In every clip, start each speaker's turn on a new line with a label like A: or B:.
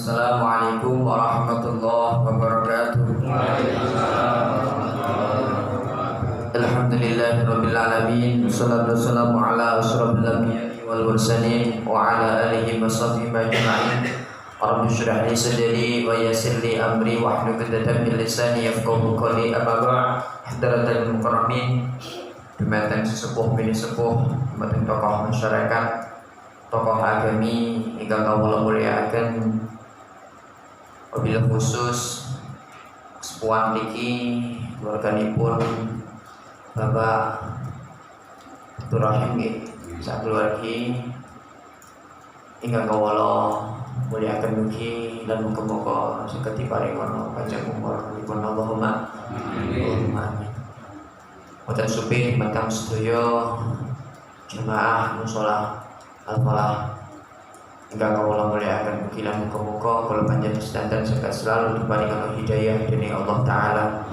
A: Assalamualaikum warahmatullahi wabarakatuh. Alhamdulillahirabbil alamin. Wassalatu wassalamu ala asyrofil anbiya'i wal mursalin wa ala alihi washabbihi ajma'in. Rabbi shrah li sadri wa yassir li amri wahlul 'uqdatam min lisani yafqahu qawli. Amma ba'd. Hadratul mukarramin, dumateng sesepuh bini sepuh, dumateng tokoh masyarakat, tokoh agami ingkang kawula mulyakaken, wabil khusus sepuhan niki keluarganipun Bapak Abdul Rahim nggih sak keluargi ingkang kawula mulyakaken mugi lan muga-muga saged diparingono panjang umur dipun Allahumma amin. Wonten supih matang sedaya jemaah mushola Al-Falah ingkang kawula mulyakaken mugi lan muga-muga kula panjenengan sedanten saged selalu diparingono hidayah dening Allah taala.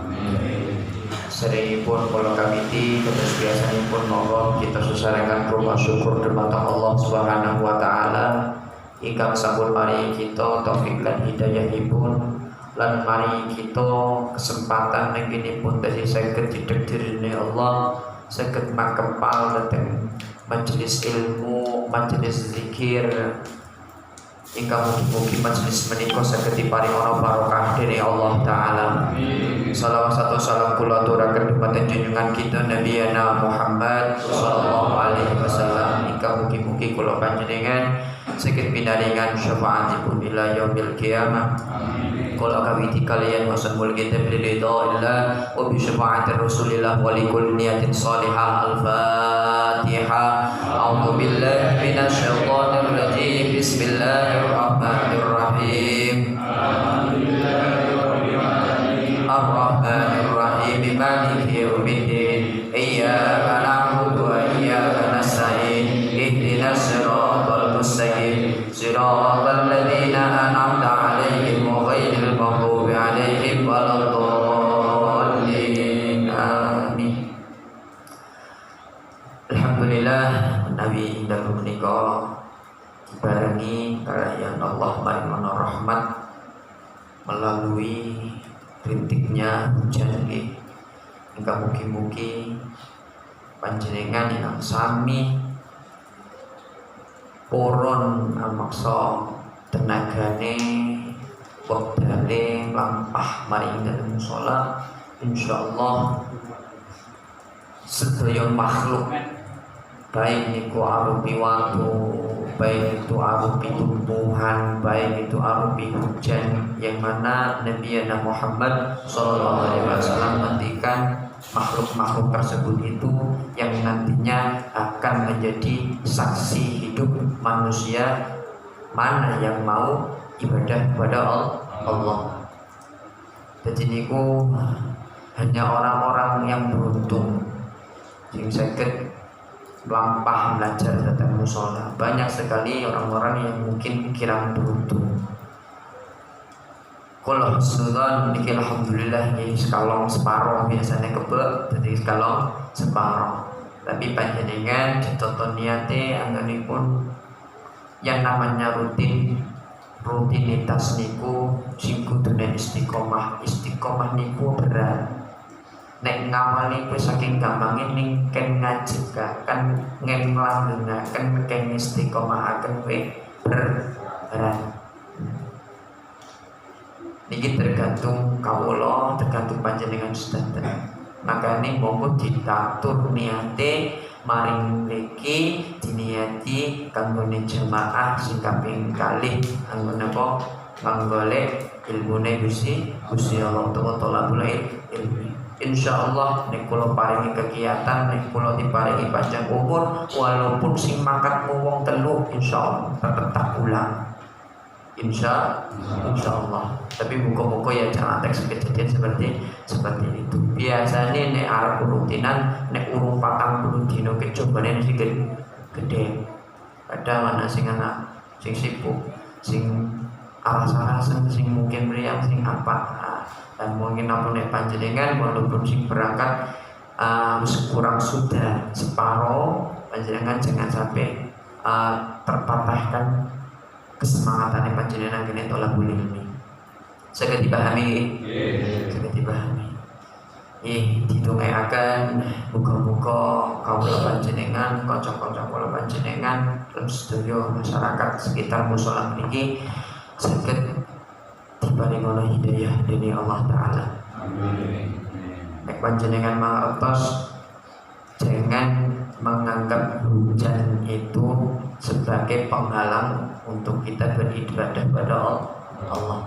A: Sedherekipun kula kamiti kados biasanipun monggo kita sesarengkan rumah syukur dumateng Allah Subhanahu wa taala ingkang sampun maringi kita taufik lan hidayahipun lan maringi kita kesempatan nengginipun dadi saged didhedherine Allah, saged makempal dhateng majelis ilmu, majelis zikir ingkang mugi-mugi majelis menika saged diparingono barokah dening Allah taala. Salawat satu salam kula aturaken dumateng junjungan kita Nabi Muhammad sallallahu alaihi wasallam ingkang mugi-mugi kula panjenengan saged pinaringan syafaatipun ila yaumil qiyamah. Kula kawiti kaliyan wasan mulki ridha wa bi syafaatir rasulillah wa li kulli niyatin shalihah. Al-Fatihah. A'udzu billahi minasy syaithanir rajim. Bismillahirrahmanirrahim. Ar-Rahmanir-Rahim. Maliki yaumiddin. Iyyaka na'budu wa iyyaka nasta'in. Ihdinas siratal mustaqim. Siratal ladzina an'amta 'alaihim ghairil maghdubi 'alaihim waladdallin. Amin. Alhamdulillah Nabi indah menika dibarengi kaliyan Allah maringono rahmat melalui rintiknya hujan nggih. Ingkang mugi-mugi panjenengan yang sami purun amaksa tenagane wektane lampah maring dalem salat, insyaallah sedaya makhluk baik niku arupi watu, baik itu arupi tumbuhan, baik itu arupi hujan, yang mana Nabi Muhammad SAW menghentikan makhluk-makhluk tersebut itu yang nantinya akan menjadi saksi hidup manusia mana yang mau ibadah kepada Allah. Jadi niku hanya orang-orang yang beruntung yang saged melampah belajar datang musola. Banyak sekali orang-orang yang mungkin kirang beruntung. Kalau husnudzon niki alhamdulillah nggih sekalong separuh biasanya kebek jadi sekalong separuh. Tapi panjenengan ditoto niate anggenipun yang namanya rutinitas niku sing kudune istiqomah. Istiqomah niku berat. Nek ngamali kuwi saking gampange ning ken ngajegaken ngen nglanggengaken ken istiqomahaken kuwi berat. Niki tergantung kawula, tergantung panjenengan sedanten. Makane monggo ditatur niate maring mriki diniati kanggone jamaah sing kaping kalih anggone apa? Manggolek ilmune Gusti Allah Ta'ala ilmu. Insyaallah nek kula paringi kegiatan, nek kula diparingi panjang umur, walaupun sing makat wong telu insyaallah tetep tak ulang. Insyaallah. Tapi muga-muga ya jangan kejadian seperti itu. Biasanya nek arep rutinan nek urung 40 dina kecobane sing gede. Ada mana sing anak sing sibuk, sing alas-alasan, sing mungkin meriang, sing apa. Dan mungkin apa nek panjenengan walaupun sing berangkat kurang sudah separuh, panjenengan jangan sampai terpatahkan kesemangatannya panjenengan kene tolabul ilmi. Saged dipahami? Saged dipahami. Ditungaiaken muga-muga kawula panjenengan, kanca-kanca kula panjenengan, lan sedaya masyarakat sekitar musala mriki saged diparingono hidayah dening Allah taala. Amin. Nek panjenengan mangertos jangan menganggap hujan itu sebagai penghalang untuk kita beribadah pada Allah.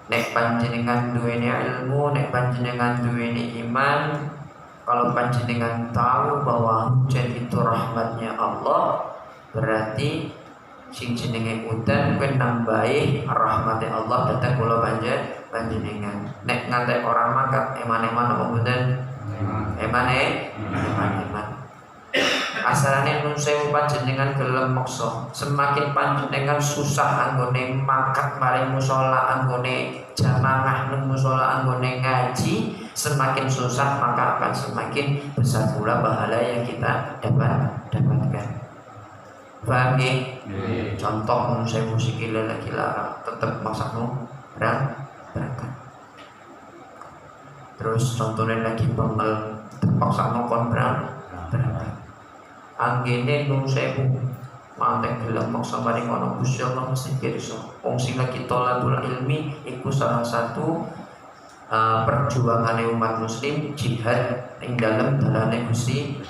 A: Nek panjenengan duweni ilmu, nek panjenengan duweni iman, kalau panjenengan tahu bahwa hujan itu rahmatnya Allah, berarti sing jenenge udan kuwi nambahi rahmatnya Allah datang kula panjenengan. Nek ngantek orang makat eman-eman apa mboten? Eman. Asalane nun sewu panjenengan gelem maksa, semakin panjenengan susah anggone makat mari musala, anggone jamaah nang musala, anggone ngaji, semakin susah maka akan semakin besar pula pahala yang kita dapatkan. Paham nggih? Contoh nun sewu sikile lagi lara tetep masakmu berangkat. Terus contohnya lagi bangel terpaksa kon berangkat. Anggene nun sewu mantek gelem maksa mari ngono Gusti Allah mesti pirsa. Wong sing lagi tolabul ilmi iku salah satu perjuangane umat muslim jihad ing dalam dalane Gusti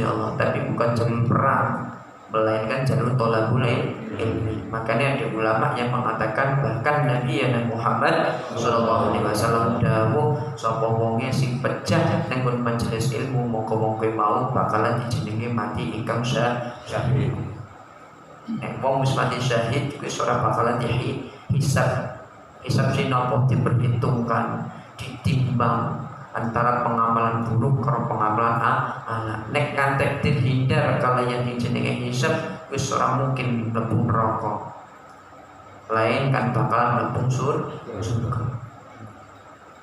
A: Allah, tapi bukan jalur perang, melainkan jalur tolabul ilmi. Makanya ada ulama yang mengatakan bahkan Nabi Muhammad sallallahu alaihi wasallam dawuh sapa wonge sing pecah ning majelis ilmu mongko wong kuwi mau bakalan dijenengi mati ingkang syahid. Nek wong wis mati syahid kuwi ora bakalan dihisab. Hisab sing napa diperhitungkan, ditimbang antara pengamalan buruk karo pengamalan ala. Nek ngantek terhindar kalian yang jenenge hisab wis ora mungkin mlebu neraka. Lain kan bakalan mlebu surga.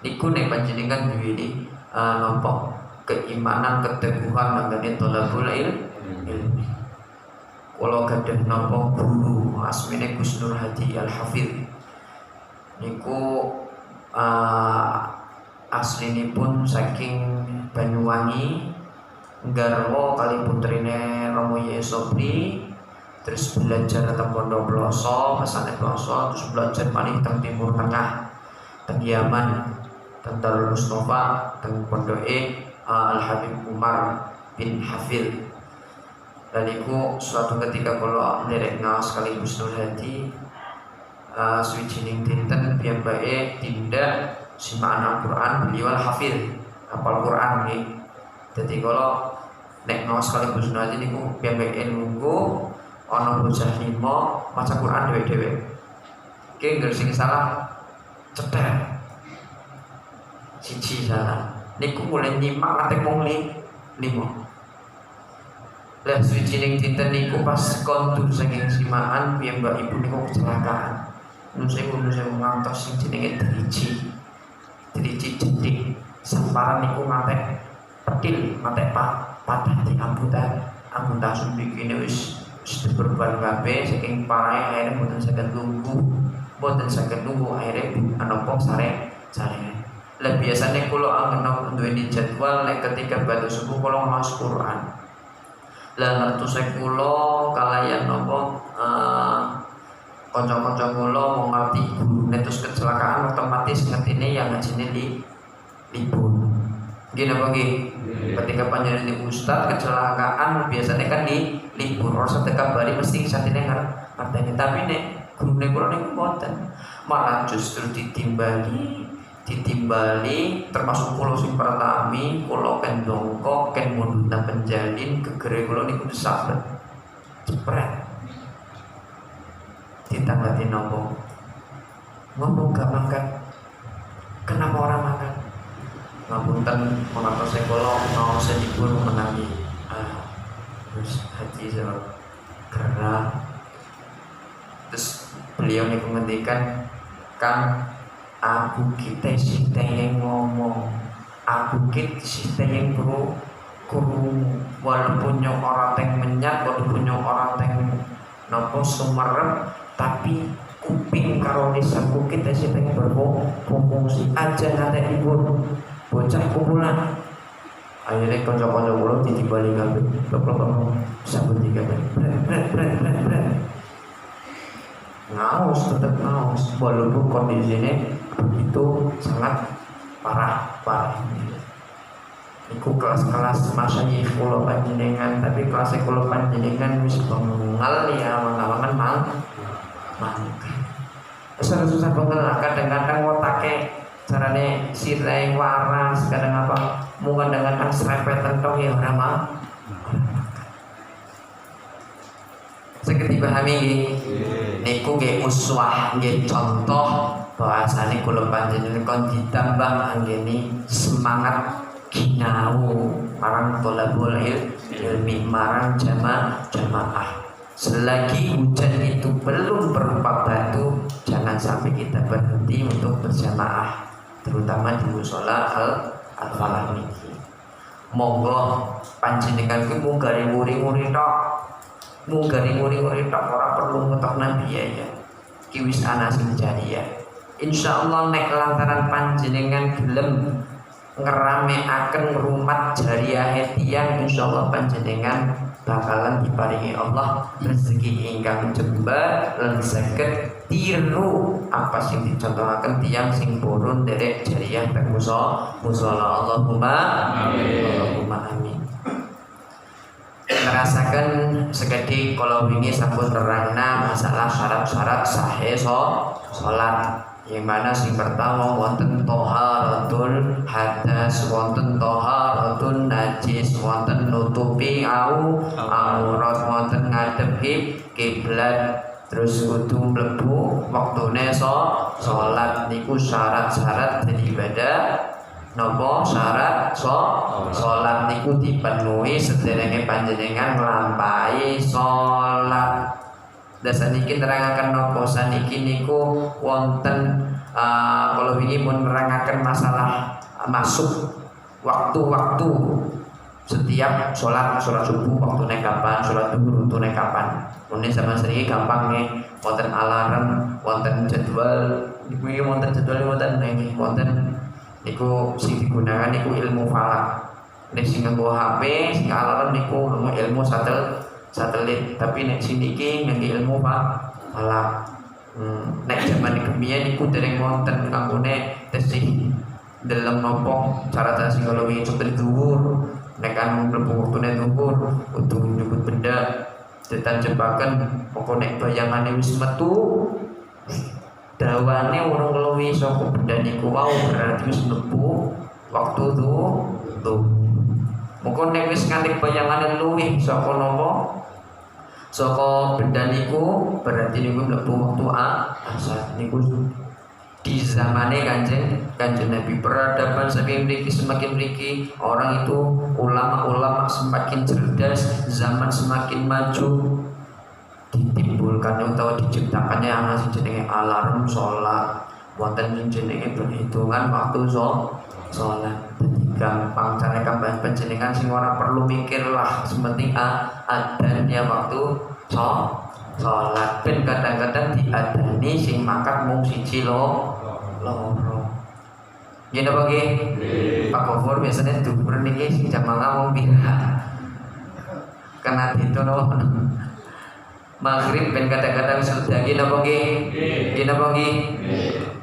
A: Iku nek panjenengan duweni napa keimanan, keteguhan nggone thalabul ilmi. Kula gadah napa guru asmine Gus Nur Hadi Al Hafidz. Niku aslinipun saking Banyuwangi, garwa kali putrine Romo Yesobri, terus belajar teng Pondok Ploso, Pesantren Ploso, terus belajar malih teng Timur Tengah, teng Yaman, teng Darul Mustafa, teng Pondoke Al Habib Umar bin Hafidz. Dan iku suatu ketika kula nderek ngaos kali Gus Nur Hadi, swijining dinten piyambake tindak simaan Al-Qur'an, beliau hafidz hafal Qur'an nggih. Dadi kala nek ngaos kali Gus Nur Hadi niku piyambake nunggu ana bocah 5 maca Qur'an dhewe-dhewe. Ki ngger sing salah cetek. Siji salah. Niku mulai nyimak nganti mung 5. Lah swijining dinten niku pas kondur saking simaan piyambak ibu niku kecelakaan. Nun sewu ngantos sing jenenge driji jedhik samparan niku ngantek petil, ngantek patah di amputan sumbikine wis diperban kabeh saking parahe akhire mboten saged nunggu akhire anapa sare. Lah biasane kula angen duweni jadwal nek ketika batu subuh kula maos Quran. Lah ngertos kula kalayan napa kanca-kanca kula mau ngerti gurune terus kecelakaan otomatis ngertine yang ngajine libur. Nggih napa nggih? Ketika panjenengan ustaz kecelakaan biasanya kan di libur. Ora sedekah bari mesti satine ngerteni, tapi nek gurune kula niku mboten. Malah justru ditimbali termasuk kula sing pertami kula ken dongko ken mundhut penjalin gegere kula niku disabet. Jepret. Ditambati nopo ngomong gak makan, kenapa orang makan? Ngapunten mengatur sekolah mau sedipun menangi terus hati saya gerak. Terus beliau ini menghentikan, kan aku kita sih yang ngomong, aku kita sih yang kru walaupun yang orang teng menyak, walaupun yang orang teng nopo sumerep, tapi kuping karo lisanku kita sing berfungsi aja nate ibu bocah kumpulan. Akhirnya kanca-kanca kula ditibali kabeh blok-blok sabun tiga bret ngaos, tetap ngaos walaupun kondisinya begitu sangat parah. Iku kelas-kelas masyayikh kula panjenengan, tapi kelas kula panjenengan wis bengal ya mangawangan susah bengal. Kadang-kadang otake carane sirai waras, kadang apa mungkin dengan serepetan tok ya ora mah. Saged dipahami nggih. Niku nggih uswah, nggih contoh bahasane kula panjenengan kon ditambah anggene semangat ginau marang tolabul ilmi, marang jamaah. Selagi hujan itu belum berupa batu, jangan sampai kita berhenti untuk berjamaah, terutama di mushola al-falah niki. Monggo panjenengan kuwi mung nguri-nguri tok, ora perlu ngetok nabi ya. Ki wis ana sing jariyah. Insyaallah nek lantaran panjenengan gelem ngerameaken rumah jariah tiyang, insyaallah panjenengan bakalan diparingi Allah rezeki ingkang jembar lan saged tiru apa sing dicontohaken tiyang sing purun derek jariah teng musala. Allahumma amin. Ngerasakan sekedhik kalau wingi sampun terangna masalah syarat-syarat sahih salat. Yang mana sing pertama wonten thaharatul hadas, wonten thaharatul najis, wonten nutupi aurat, wonten ngadep kiblat, terus kudu mlebu wektune salat. Niku syarat-syarat dadi ibadah napa syarat salat niku dipenuhi sederenge panjenengan nglampahi salat. Dasar niki nerangaken napa saniki niku wonten kalau wingi mun nerangaken masalah masuk waktu-waktu setiap sholat subuh waktune kapan, sholat zuhur waktune kapan. Mun zaman sriki gampang nggih, wonten alarm, wonten jadwal. Niku wonten jadwal wonten nggih, wonten niku sing digunakan niku ilmu falak. Nek sing nganggo HP, sing alarm niku ilmu satelit, tapi nek siniki nganggo ilmu falak. Nek zaman kemian niku dereng wonten kanggone tesih dalam nopo cara psikologi seperti dhuwur. Nek kan mlebu wektune dhuwur kudu nyebut benda ditajepaken pokok nek bayangane wis metu dawane urung ngluwi saka benda niku wau berarti wis mlebu waktu tuh. Mengko nek wis nganti bayangane luwih saka napa saka benda niku berarti niku mlebu waktu asar. Niku di zamane kanjeng Nabi peradaban saking mriki semakin mriki orang itu ulama-ulama semakin cerdas, zaman semakin maju, ditimbulkan utawa diciptakannya ana sing jenenge alarm salat, wonten sing jenenge perhitungan waktu salat. Gampang cara gambaran panjenengan sing ora perlu mikir lah, sementing adanya waktu salat. Ben kadang-kadang diadani sing makat mung siji loro. Nggih napa nggih? Pak Gofur biasanya dhuwur niki sing jam mangan wong pira. Karena itu napa? Maghrib ben kadang-kadang sudah nggih napa nggih? Nggih napa nggih?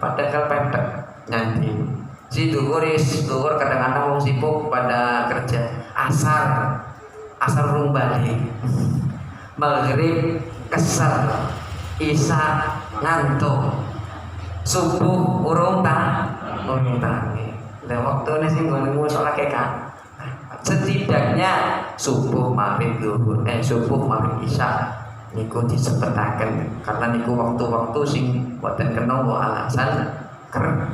A: Padahal pendek nyanyi. Si dhuwur kadang-kadang wong sibuk pada kerja. Asar rung balik. Maghrib kesel, isya ngantuk, subuh urung tangi. Lah waktune sing ngono salat kan. Setidaknya subuh maghrib zuhur subuh maghrib isya niku disebetaken karena niku waktu-waktu sing boten kena alasan kerja.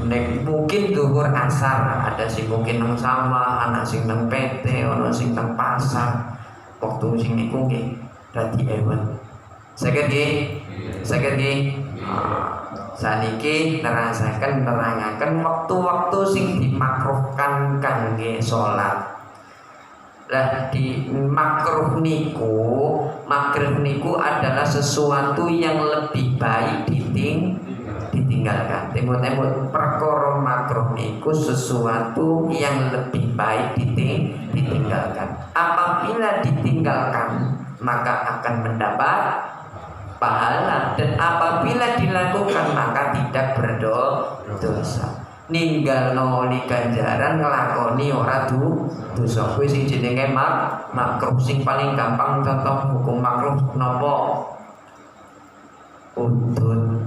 A: Nek mungkin zuhur asar ada sing mungkin nang sawah, ana sing nang PT, ana sing nang pasar. Waktu sing niku nggih dadi ewen. Saged nggih? Saniki nerangaken waktu-waktu sing dimakruhkan kangge salat. Lah di makruh niku adalah sesuatu yang lebih baik ditinggalkan. Temut perkara makruh niku sesuatu yang lebih baik ditinggalkan. Apabila ditinggalkan maka akan mendapat pahala, dan apabila dilakukan maka tidak berdosa. Ninggalno li ganjaran, nglakoni ora dosa. Kuwi sing jenenge makruh. Sing paling gampang contoh hukum makruh napa? Udut.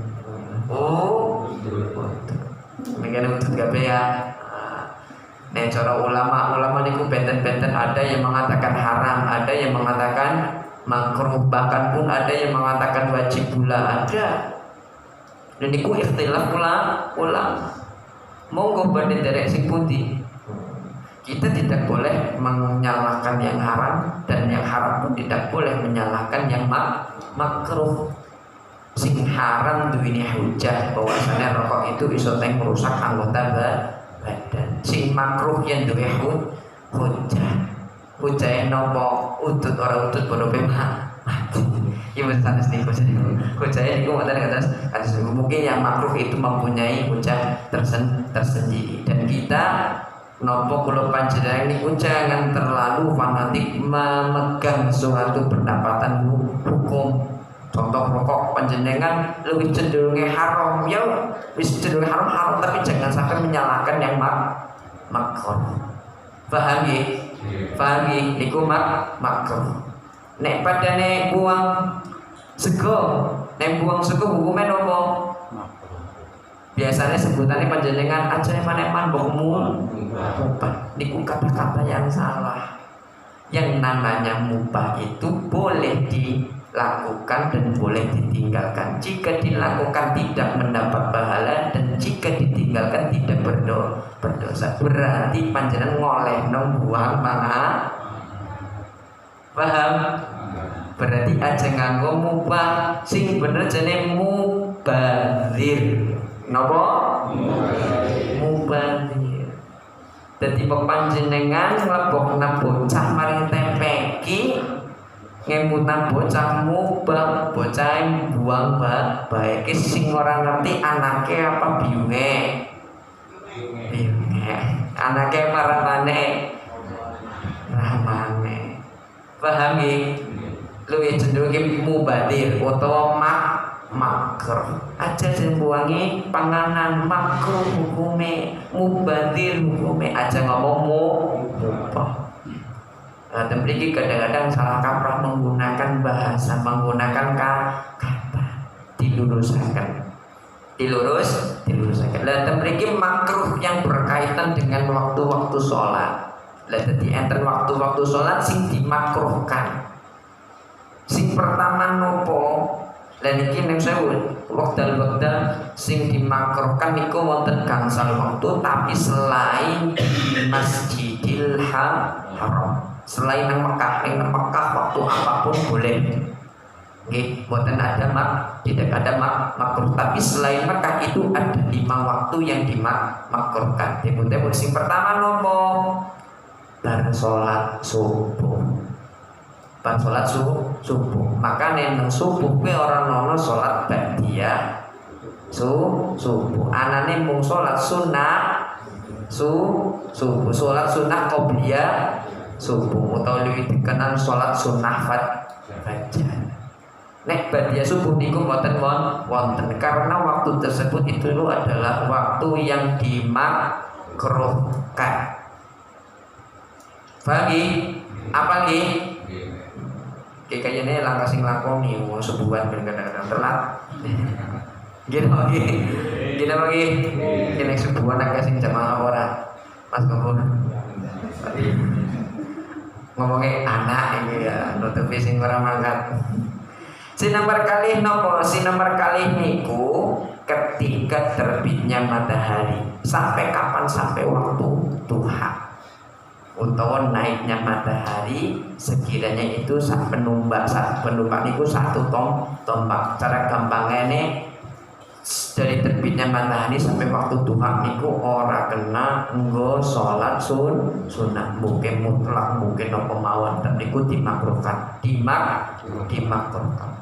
A: Udut. Mungkin udut kabeh ya. Nek cara ulama niku benten-benten, ada yang mengatakan haram, ada yang mengatakan makruh, bahkan pun ada yang mengatakan wajib pula ada. Dan niku ikhtilaf ulama. Monggo badhe derek sing pundi. Kita tidak boleh menyalahkan yang haram, dan yang haram pun tidak boleh menyalahkan yang makruh. Sing haram duwini hujah bahwasanya rokok itu iso teng merusak anggota badan. Sing makruh yang duwe hujah. Hujahe nopo udut ora udut bodo mati. Ibu sanes niku hujahe niku mboten kados mungkin yang makruh itu mempunyai hujah tersendiri, dan kita nopo kula panjenengan niku jangan terlalu fanatik memegang suatu pendapatan hukum. Contoh rokok panjenengan lebih cenderungnya haram, ya wis cenderung haram, tapi jangan sampai menyalahkan yang makruh. Paham nggih? Paham nggih? Niku makruh. Nek padane buang sego, hukumnya nopo? Biasanya sebutannya panjenengan aja eman-eman bokmu mubah. Niku kata-kata yang salah. Yang namanya mubah itu boleh dilakukan dan boleh ditinggalkan. Jika dilakukan tidak mendapat pahala, dan jika ditinggalkan tidak berdosa. Berarti panjenengan ngolehno buang paham? Berarti aja nganggo mubah, sing bener jane mubadir. Napa? Mubadir. Dadi panjenengan nglebokna bocah maring tempeki, ngemutna bocah mubah, bocah buang bae sing ora ngerti anake apa biunge. Anake marane ramane. Paham nggih? Luwih cenderung mubadir utawa makruh. Aja sing buangi panganan makruh hukume, mubadir hukume, aja ngomong mubah. Dan mriki kadang-kadang salah kaprah menggunakan bahasa, menggunakan kata. Diluruskan. Dan mriki makruh yang berkaitan dengan waktu-waktu sholat. Lah dadi enten waktu-waktu sholat sing dimakruhkan. Sing pertama nopo? Lah niki nek sewu wekdal sing dimakruhkan niku wonten gangsal waktu, tapi selain di Masjidil Haram. Selain nang Mekah waktu apapun boleh. Nggih, mboten ada tidak ada makruh, tapi selain Mekah itu ada 5 waktu yang dimakruhkan. Temu sing pertama nopo? Bar salat subuh. Maka neng subuh kuwi ora ana salat ba'diyah subuh. Anane mung salat sunah subuh, salat sunah qobliyah subuh, utawa luwih dikenal salat sunah fajar. Nek ba'diyah subuh niku mboten wonten, karena waktu tersebut itu adalah waktu yang dimakruhkan. Pagi apa nggih? Kayaknya langkah sing lakoni sebulan ben kadang-kadang telat. Gini lagi. Kene sebulan langkah sing jamaah ora. Mas ngomongnya anak ini ya, nutupi sing ora mangkat. Sinomor kali nopo? Sinomor kali niku ketika terbitnya matahari. Sampai kapan? Sampai waktu duha. Utawa naiknya matahari sekiranya itu saat penumpak niku 1 tombak. Cara gampangnya dari terbitnya matahari sampai waktu duha niku ora kena nggo salat sunah, mungkin mutlak mungkin apa mawon, tapi niku dimakruhkan, dimakruhkan.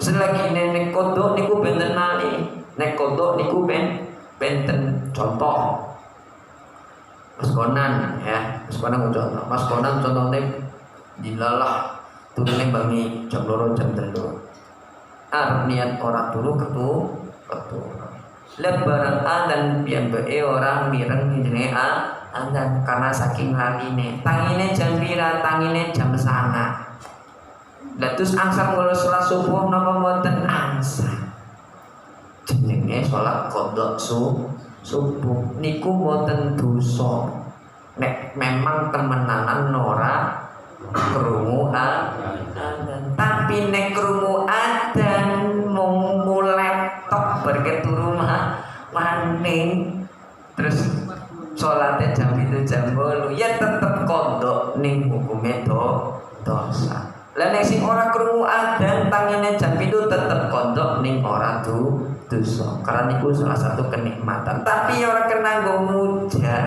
A: Selagi nek kodok niku benten nali, nek kodok niku benten contoh. Mas Konan ya, Mas Konan contoh. Mas Konan contohnya dilalah turunnya bangi jam 2 jam 3. Niat orang turu ketu. Lebaran dan piyambake orang mireng jenenge dan karena saking laline. Tangine jam pira? Tangine jam 09.00. Lah terus angsal mulai salat subuh napa mboten angsal. Jenenge salat qodha subuh niku mboten dosa. Nek memang temenanan ora krungu adzan. Tapi nek krungu adzan mung mulai tok berke turu maning terus salatnya jam 7 jam 8 ya tetep kodok ning hukume dosa. Lah nek sing ora krungu adzan tangine jam 7 tetep kodok ning ora dosa. Karena niku salah satu kenikmatan. Tapi ora kena nggo muja.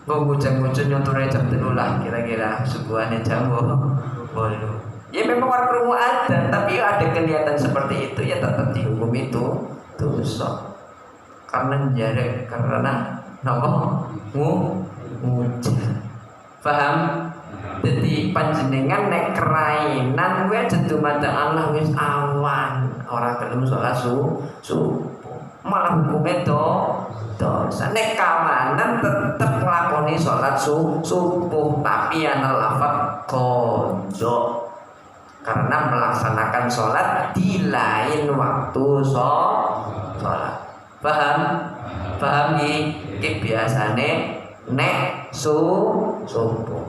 A: Nggo muja-muja nyontone jam 3 lah kira-kira subuhane jam 8. Ya memang orang krungu adzan, tapi ada kelihatan seperti itu ya tetap dihukum itu dosa. Karena jarak karena napa muja. Paham? Jadi panjenengan nek kerainan kuwi aja dumate Allah wis awan, ora gelem salat subuh. Malah hukume dosa. Nek kawanan tetep nglakoni salat subuh tapi ana lafaz qodha. Karena melaksanakan sholat di lain waktu sholat. Paham iki biasane nek subuh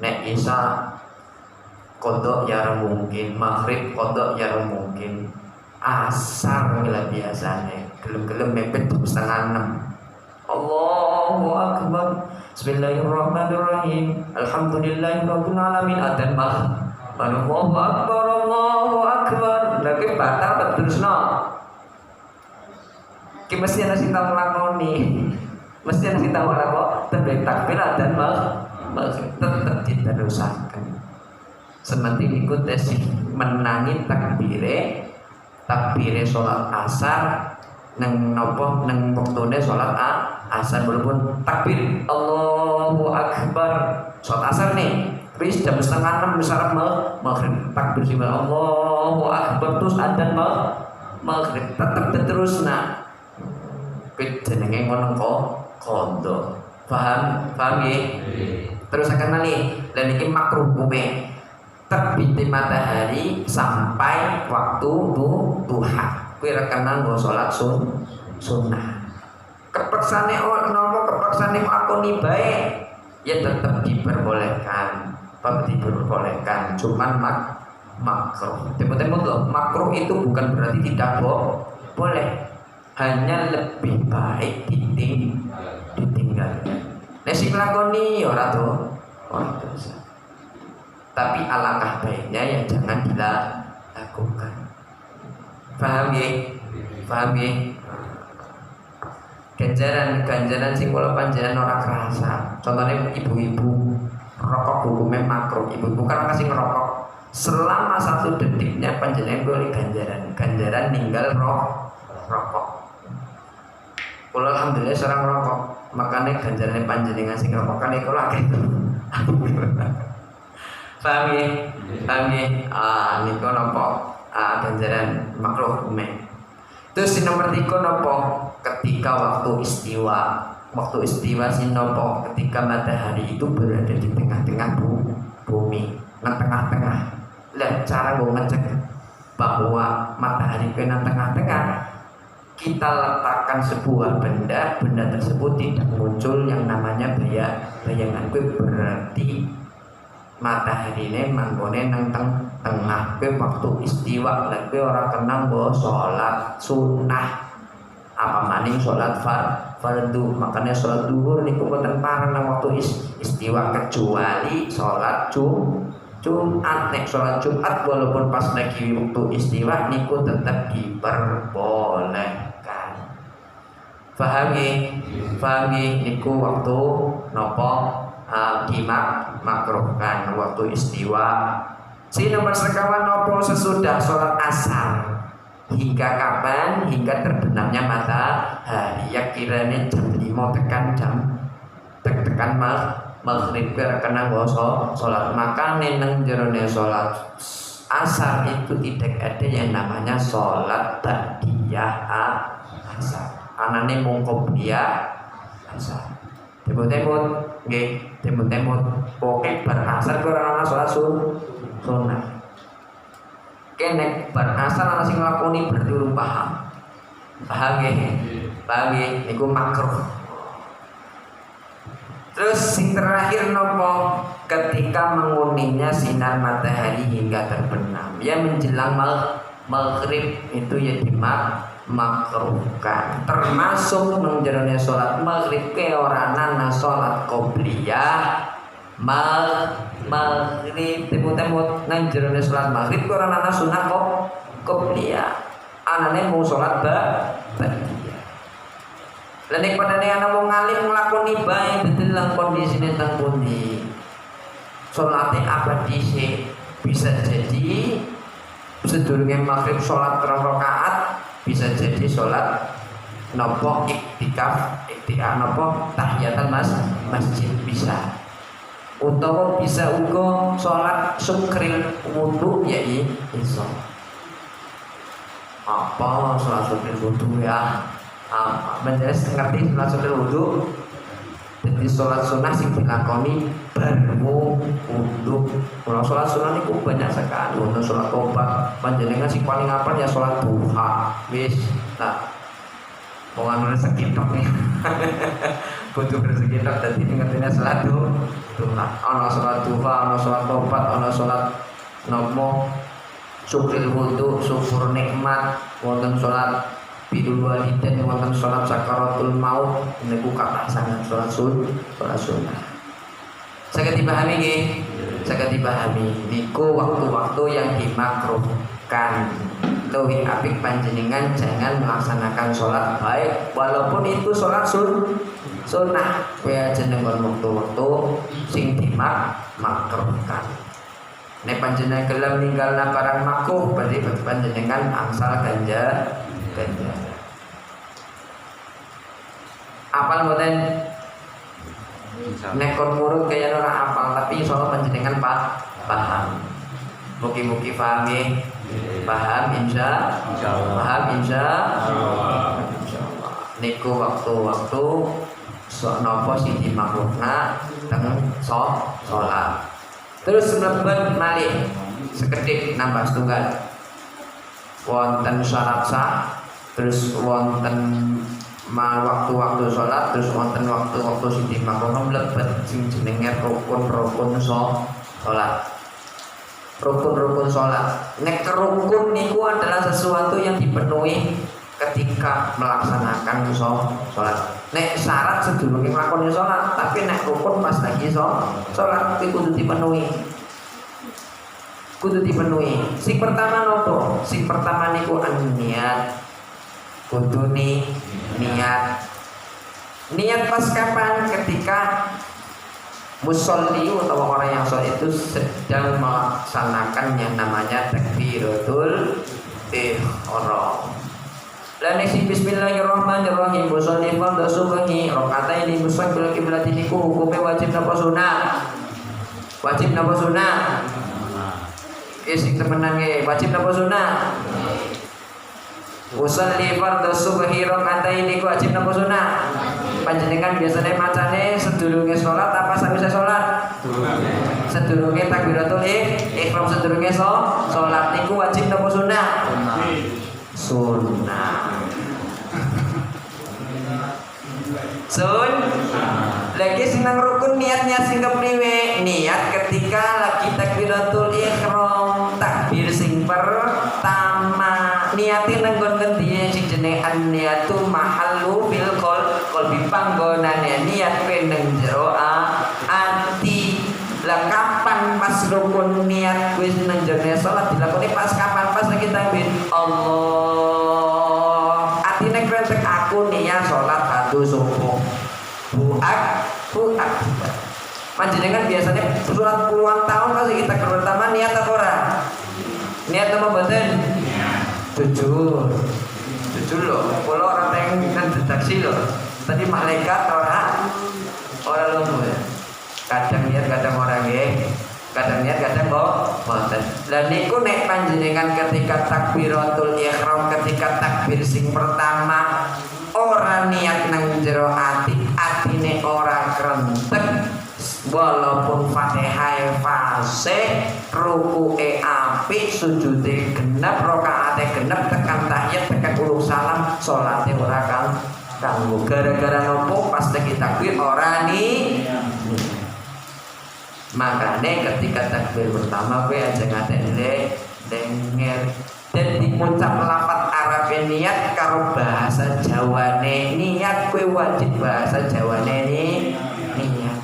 A: nek isya kodok ya mungkin, maghrib kodok ya mungkin, asar lah biasane gelem-gelem mepet 5:30. Allahu akbar, bismillahirrahmanirrahim, alhamdulillahirabbil alamin, adzan Allahu akbar, Allahu akbar. Lagi batal terusno. Ki mesti ana sing tau nglakoni. Mesti ana sing tau nglakoni tembek takbir dan tetep diterusaken. Sementing ikut tes menangi takbire salat asar nang napa nang wektune salat asar walaupun takbir Allahu akbar salat asar nih. Wis jam 5:30 misalnya maghrib takbir sih Allahu akbar terus adzan maghrib tetep terusna. Kuwi jenenge ngono qodha. Paham nggih? Terus akan malih lan iki makruh hukume terbit matahari sampai waktu duha. Kuwi rekenan nggo salat sunnah. Kepeksane napa kepeksane akoni bae ya tetap diperbolehkan. Diperbolehkan, cuman makruh. Tempo-tempo makruh itu bukan berarti tidak boleh, hanya lebih baik ditinggal. Nek sing nglakoni ora dosa. Tapi alangkah baiknya ya jangan dilakukan. Paham nggih? Ganjaran sing kula panjenengan ora kerasa. Contohnya ibu-ibu rokok hukumnya makruh. Ibu bukan kasih ngerokok selama 1 detiknya panjenengan boleh ganjaran ninggal rokok. Kalau alhamdulillah seorang rokok makanya ganjaran panjenengan sing rokok kan iku lagi. Paham ya? Niku napa ganjaran makruh hukumnya. Terus nomor 3 napa ketika waktu istiwa. Waktu istiwa sinopo ketika matahari itu berada di tengah-tengah bumi, tengah-tengah. Lihat cara gue ngecek bahwa matahari ke tengah-tengah, kita letakkan sebuah benda tersebut tidak muncul yang namanya bayangan. Gue berarti matahari ini manggone nang tengah. Gue waktu istiwa, dan gue orang kenang bahwa sholat sunnah. Apa maning sholat fardu, makanya sholat duhur niku boten pareng nang waktu istiwa kecuali sholat Jumat, nek sholat Jumat walaupun pas lagi waktu istiwa niku tetap diperbolehkan. Paham niku waktu nopo dimakruhkan waktu istiwa. Si nomor sekawan nopo sesudah sholat asar. Hingga kapan? Hingga terbenamnya matahari. Ya kiranya jam 5 tekan maghrib kena sholat. Maka neneng jerone sholat asar itu tidak ada yang namanya sholat ba'diyah asar. Anane mung qobliyah asar. Temut-temut nggih, temut-temut. Pokoke bar asar ora ana sholat sunah. Kenek bar asar ana sing nglakoni berdurung paham nggih niku makruh. Terus sing terakhir nopo ketika menguningnya sinar matahari hingga terbenam ya menjelang maghrib itu ya dimakruhkan, termasuk menjelaskan sholat maghrib ke orang nana sholat qobliyah maghrib temut nang jerone sholat maghrib kok ora ana sunah qobliyah. Anane mau sholat ba'diyah. Lah nek padane ana wong alim nglakoni bae bedelang kondisine teng pundi. Salate abadi bisa jadi sedurunge maghrib sholat 3 rakaat, bisa jadi sholat nopo iktikaf nopo tahiyatul masjid bisa. Utawa bisa uga sholat syukril wudu ya iso. Apa sholat syukril wudu ya? Menjelas ngerti sholat syukril wudu. Jadi sholat sunnah sing dilakoni barmu wudu. Kalau sholat sunnah niku banyak sekali. Untuk sholat tobat panjenengan sing paling apal ya sholat duha. Wis. Nah, wong rezeki tok nih. Butuh rezeki tok dadi ngertine sholat duha. Ana sholat duha, ana sholat tobat, ana sholat nopo syukril wudu, syukur nikmat, wonten sholat bidul walidain, wonten sholat sakaratul maut, niku kathah sangat sholat sunnah. Saged dipahami nggih? Saged dipahami. Niku waktu-waktu yang dimakruhkan. Luwih apik panjenengan jangan melaksanakan sholat baik walaupun itu sholat sunnah. Kuwi jeneng waktu-waktu sing dimakruhkan. Nek panjenengan gelem ninggalna barang makruh berarti panjenengan angsal ganjaran. Apal mboten? Nek kon murut kaya ora apal tapi insyaallah panjenengan paham. Mugi-mugi paham nggih. Paham insyaallah. Paham insyaallah. Niku waktu-waktu napa sing dimakruhna teng salat. Terus mlebet malih sekedhik nambah setunggal. Wonten syarat sah, terus wonten waktu-waktu sholat, terus wonten waktu-waktu sing dimakruhna mlebet sing jenenge rukun-rukun sholat. Rukun-rukun sholat. Nek rukun niku adalah sesuatu yang dipenuhi ketika melaksanakan sholat. Nek syarat sedurunge nglakoni sholat, tapi nek rukun pas lagi sholat kuwi kudu dipenuhi. Sing pertama nopo? Sing pertama niku niat. Kudu niat. Niat pas kapan? Ketika musolli atau orang yang sholat itu sedang melaksanakan yang namanya takbiratul ihram. Lan isi bismillahirrahmanirrahim musolli fardhu subhi rakaataini mustaqbil qiblat niku hukume wajib napa sunah? Wajib napa sunah? Sing temenan nggih, wajib napa sunah? Usolli fardhu subhi rakaataini ku wajib napa sunah? Panjenengan biasanya macane sedurunge sholat apa sawisé sholat? Sedurunge takbiratul ihram, sedurunge sholat niku wajib napa sunah? Sunnah. Lagi senang rukun niatnya sing kepriwe? Niat ketika lagi takbiratul ihram, takbir sing pertama. Niate nenggon ngendi sing jenenge an-niyatu mahallu bil qalbi, panggonane niat kuwi nang jero ati. Lah kapan pas rukun niat wis nang jane salat dilakoni pas kapan? Pas lagi takbir Allah. Atine krentek aku niat salat batu subuh. Buak. Panjenengan biasanya surat puluhan tahun pasti kita pertama niat apa ora? Niat apa mboten? Jujur loh. Kalau orang yang kan deteksi loh. Tadi malaikat orang lumpuh ya. Kadang niat kadang orang nggih. Kadang niat kadang mboten. Lah niku nek panjenengan ketika takbiratul ihram ketika takbir sing pertama ora niat nang jero atine ora krentek walaupun Fatihah fase rukuke apik sujude genep rakaate genep tekan tahiyat tekan uluk salam salate ora kanggo gara-gara nopo pas lagi takbir ora makane ketika takbir pertama kowe aja ngatene denger dan diucap lafaz Arab niat karo bahasa Jawane niat kowe wajib bahasa Jawane niat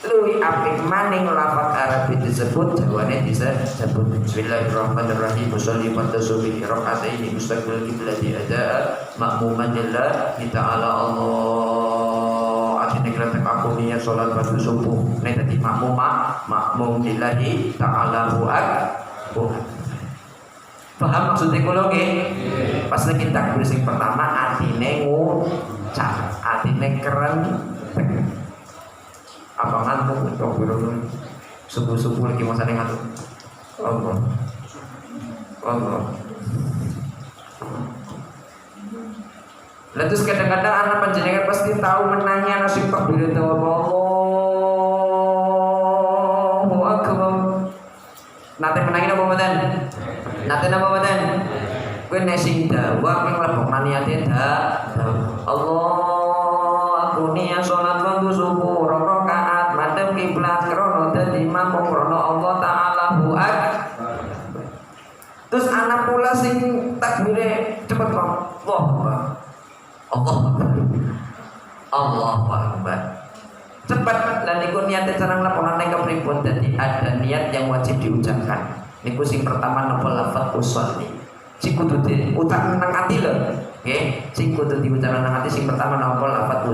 A: luwih apik maning lafaz Arab disebut Jawane disebut Bismillahirrahmanirrahim sholli fardhu rakaatain mustaqbil qiblati ada makmuman lillahi ta'ala Allah atine kretek aku niat salat fardhu subuh nek dadi makmum lillahi ta'ala paham maksudnya kalau pas lagi takbir sing pertama atine ngucap atine keren apa ngantuk untuk birun subuh lagi masa ngantuk Allah lalu terus kadang-kadang anak panjenengan pasti tahu menangnya nasib takbir itu Allahu Akbar nanti menangin apa badan nanti nama badan gue nesing dawa yang lebok maniatnya Allah aku niat sholat waktu subuh rakaat madem kiblat krono dadi mampu krono Allah Ta'ala buat terus anak pula sing takbire cepet kok Allah Akbar cepat dan niku niatnya sareng laporan ning kepripun dadi ada niat yang wajib diucapkan niku sing pertama napa lafaz usolli sing kudu diucap nang ati lho nggih sing kudu diucap nang ati sing pertama napa lafaz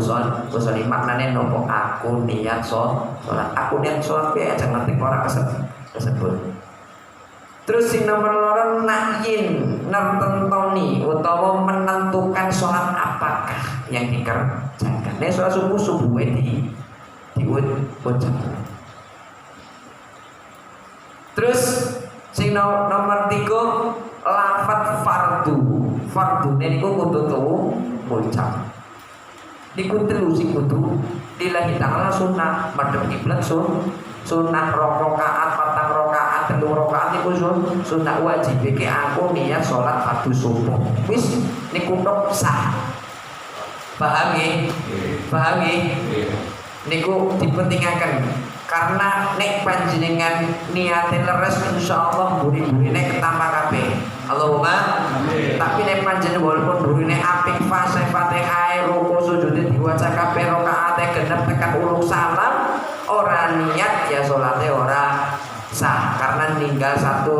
A: usolli maknane napa aku niat salat aku niat salat kuwi aja ngerti ora kesebut terus sing nomor loro nakyin nentoni utawa menentukan salat apakah yang dikerjakan nek salat subuh diucap terus sing nomor 3 lafaz fardu niku kudu ucap niku telu sing kudu lillahi ta'ala sunnah madhep kiblat sunnah rakaat patang rakaat telu rakaat niku sunnah wajib iki aku niat salat fardu subuh wis niku tok sah paham nggih niku dipentingaken karena nek panjenengan niate leres insyaallah buri-burine ketampa kabeh Allahumma tapi nek panjenengan walaupun burine apik fase Fatihah ruku sujude diwaca kabeh rakaate genep tekan uluk salam ora niat ya salate ora sah karena ninggal satu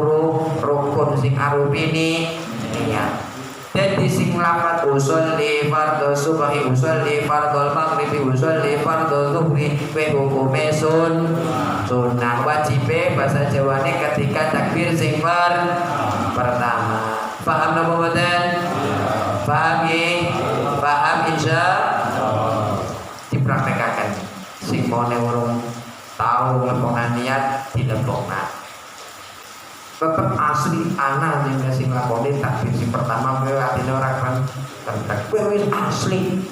A: rukun sing arupine niat dan di sing lafaz usolli fardhu subhi usolli fardhu maghribi usolli fardhu zuhri wa hukume sunnah wajib bahasa Jawane ketika takbir sing pertama paham napa mboten paham insya dipraktekaken sing mone urung tau ngepongan niat dilebokna tetep asli ana sing lakoni takbir sing pertama kowe atine ora kan kowe wis asli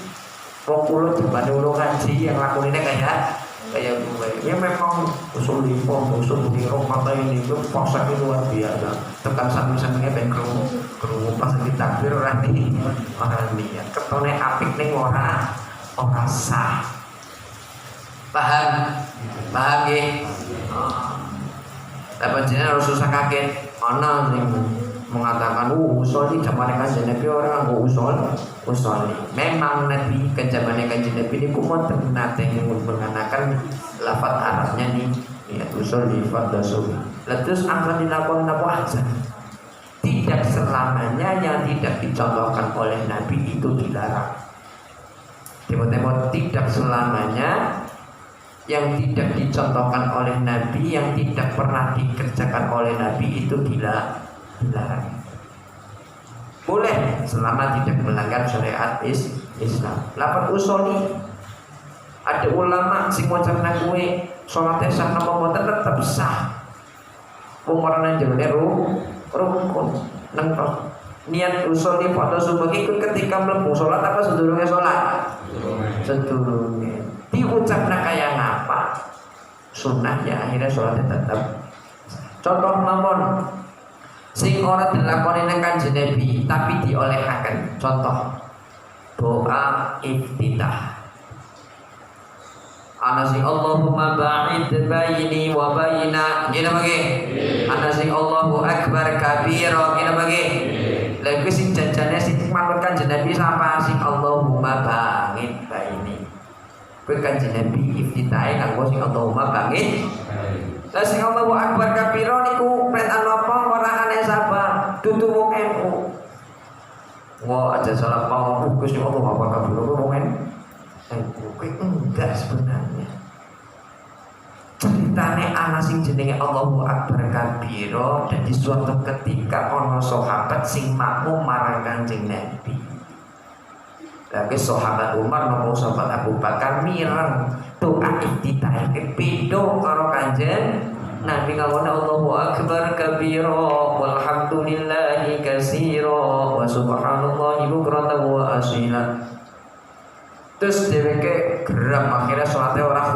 A: wong kula jebane urung ngaji yang lakonine kayak gue ya memang usul lipo usul di mata ini itu proses luar biasa tekan sambil-sambilnya ben kerungu pas di takbir orang niat ketone apik ning ora sah paham nggih Tapi jenengan harus susah kaget. Mana yang mengatakan usul di zaman kanjeng Nabi orang nggo usul. Memang Nabi ke zaman kanjeng Nabi ini kumon nate menggunakan lafaz Arabnya nih niat usolli fardhu subuh. Terus akan dilakukan apa aja. Tidak selamanya yang tidak dicontohkan oleh Nabi itu dilarang. Timur-timur tidak selamanya yang tidak dicontohkan oleh Nabi, yang tidak pernah dikerjakan oleh Nabi itu dilarang. Boleh selama tidak melanggar syariat Islam. Lapan usoli ada ulama sing wajib kuwe sholatnya sah napa mboten tetep sah. Umurna jenenge rukun nengko. Niat usoli pada subuh itu ketika mlebu sholat apa sedurunge sholat? Sedurunge. Diucapna kaya ngapa? Sunnah ya akhirnya sholatnya tetap. Contoh mawon sing ora dilakoni nang Kanjeng Nabi tapi diolehaken. Contoh doa iftitah. Ana sing Allahumma ba'id baini wa baina ngene bagi. Ana sing Allahu akbar kabira ngene bagi. Lha sing janjane sing manut Kanjeng Nabi sapa sing Allahumma ba'id baini. Kuwi Kanjeng Nabi iftitahe kanggo sing Allahumma ba'id. Lah sing Allahu akbar kabira niku perintah napa warane sapa? Dudu wong NU. Wah aja salah paham Gusti Allah apa kabira wong NU. Kuwi enggak sebenarnya. Ceritane ana sing jenenge Allahu Akbar kabira dan di suatu ketika ana sahabat sing makmum marang Kanjeng Nabi. Lagi sahabat Umar nopo sahabat Abu Bakar mireng doa iftitah beda karo Kanjeng Nabi ngawon Allahu Akbar kabira walhamdulillahi katsira wa subhanallahi bukratan wa asila. Terus dheweke geram akhirnya sholatnya ora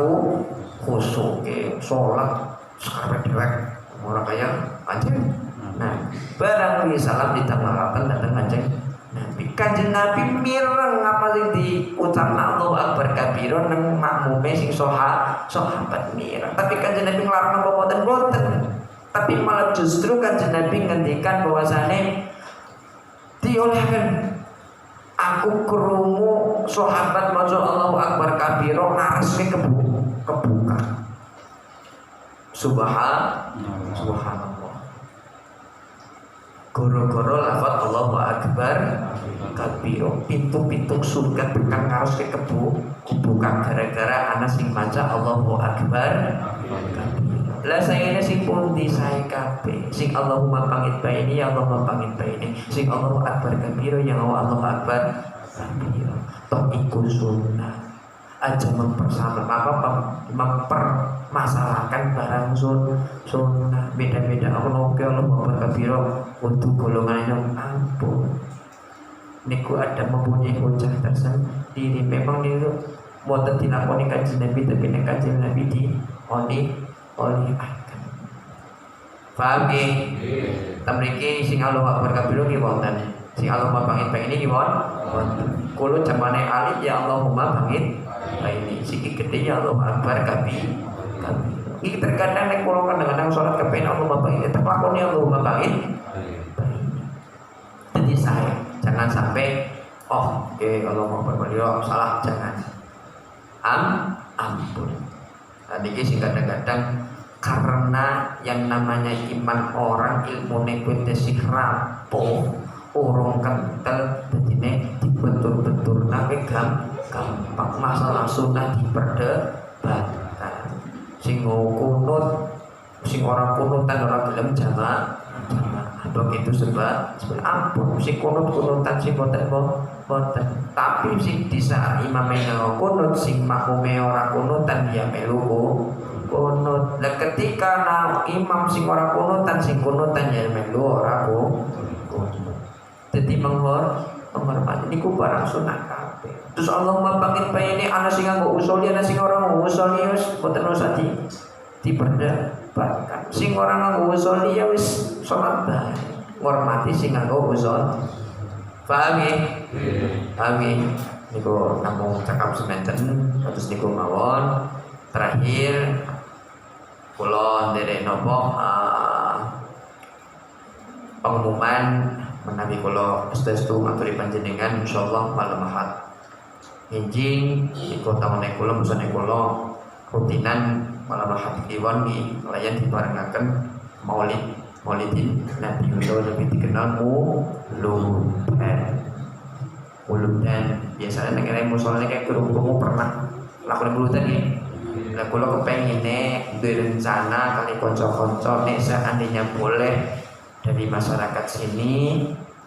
A: khusyuk sholat sekarang dewek ora kaya Kanjeng. Nah, barang wi salam ditangalaken dateng Kanjeng Nabi mireng apa sing diucapna Allahu Akbar kabira nang makmume sing sahabat mireng. Tapi Kanjeng Nabi nglarang apa boten. Tapi malah justru Kanjeng Nabi ngendikan bahwasane diolehkan aku krungu sahabat maca Allahu Akbar kabira ngareske kebuka. Subhanallah. Goro-goro lafaz Allahu Akbar kabira pintu-pintu surga tekan ngareske kebuka gara-gara ana sing maca Allahu Akbar kabira. Lah sayene sing pundi sae kabeh. Sing Allahumma pangit baini ya Allahumma pangit baini. Sing Allahu Akbar kabira ya Allahu Akbar kabira. Tok iku sunnah. Aja mempermasalahkan barang sunnah. Beda-beda Allahu Akbar kabira untuk golongan yang ampun. Niku ada mempunyai hujah tersendiri. Memang niku boten dilakoni Kanjeng Nabi tapi nek Kanjeng Nabi oleh akan. Paham nggih? Tamriki sing Allahu Akbar kabira nggih wonten. Sing Allahumma bangit baini nggih wonten. Kulo jamane ali ya Allahumma bangit baini. Siki gede ya Allahu Akbar kabira. Iki terkadang nek kulo kadang-kadang salat kepen Allahumma bangit tetep lakoni Allahumma bangit baini. Jadi saya jangan sampai Allahumma Akbar kabira salah jangan. Ampun. Tadi sih kadang-kadang karena yang namanya iman orang ilmu nekutesi rapuh urung kental dadine dibentur-bentur nake gampang masalah sunnah diperdebatkan sing kunut sing orang kunutan orang gelem jamaah begitu sebab ampun sing kunutan sing boten tapi sing di saat imamnya kunut sing makmume ora kunutan dia melu kunut. Lah ketika imam sing ora kunutan sing kunutan ya melu ora kunut. Dadi menghormati niku barang sunah kabeh. Terus Allahumma bangit baini ana sing nganggo usuli ana sing ora nganggo usuli wis boten usah diperdebatkan. Sing ora nganggo usuli ya wis salat bae. Ngormati sing nganggo usuli. Paham ya? Paham ya? Niku namung cakap sementen terus niku mawon. Terakhir kula nderek nopo pengumuman menawi kula sestu ngaturi panjenengan insyaallah malam Ahad. Enjing niku tamune kula busane kula rutinan malam Ahad Kliwon di layan dibarengaken Maulidin Nabi utawa lebih dikenal muludan. Biasanya nek musola kayak kerumuh pernah lakukan muludan nih. Nah, kalau kepengine berencana kali konco-konco nek seandainya boleh dari masyarakat sini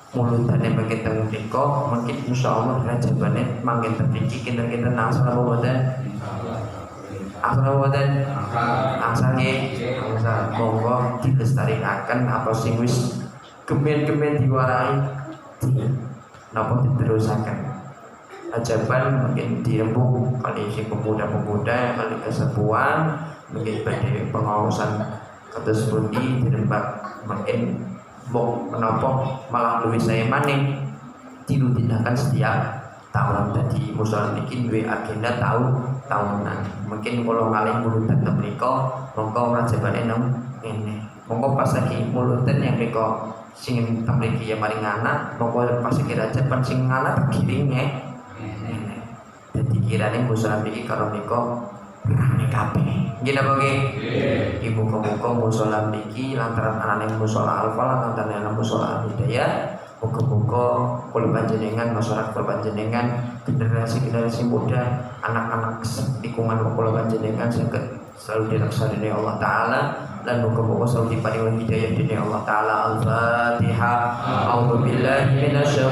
A: mulutannya bagian tengah deko mungkin insya Allah rajabannya manggen terpikir kita nang salah badan asal monggo dilestarikan apa sing wis kemen diwarai napa diterusaken ajaban mungkin dirembuk kali si pemuda-pemuda kali kesepuan mungkin pada pengawasan kados pundi dirembak mungkin menapa malah luwih saya maning dirutinakan setiap tahun. Jadi musola niki duwe agenda tahunan. Mungkin kalau ngalih mulutan mriko monggo rajabane nang ngene. Monggo pas lagi mulutan yang mriko sing mriki ya maring anak monggo pas lagi rajaban sing anak giringe. Jadi kirane musola niki karo nika rame kabeh. Nggih napa nggih? Ibu muga musola niki lantaran anane musola Al-Falah lantaran anane musola Al-Hidayah. Muga-muga kula panjenengan masyarakat kula panjenengan generasi muda anak-anak lingkungan kula panjenengan saged selalu dilaksanakan oleh Allah Taala dan muga-muga selalu diparingi hidayah dari Allah Taala. Al-Fatihah. A'udzu billahi minasy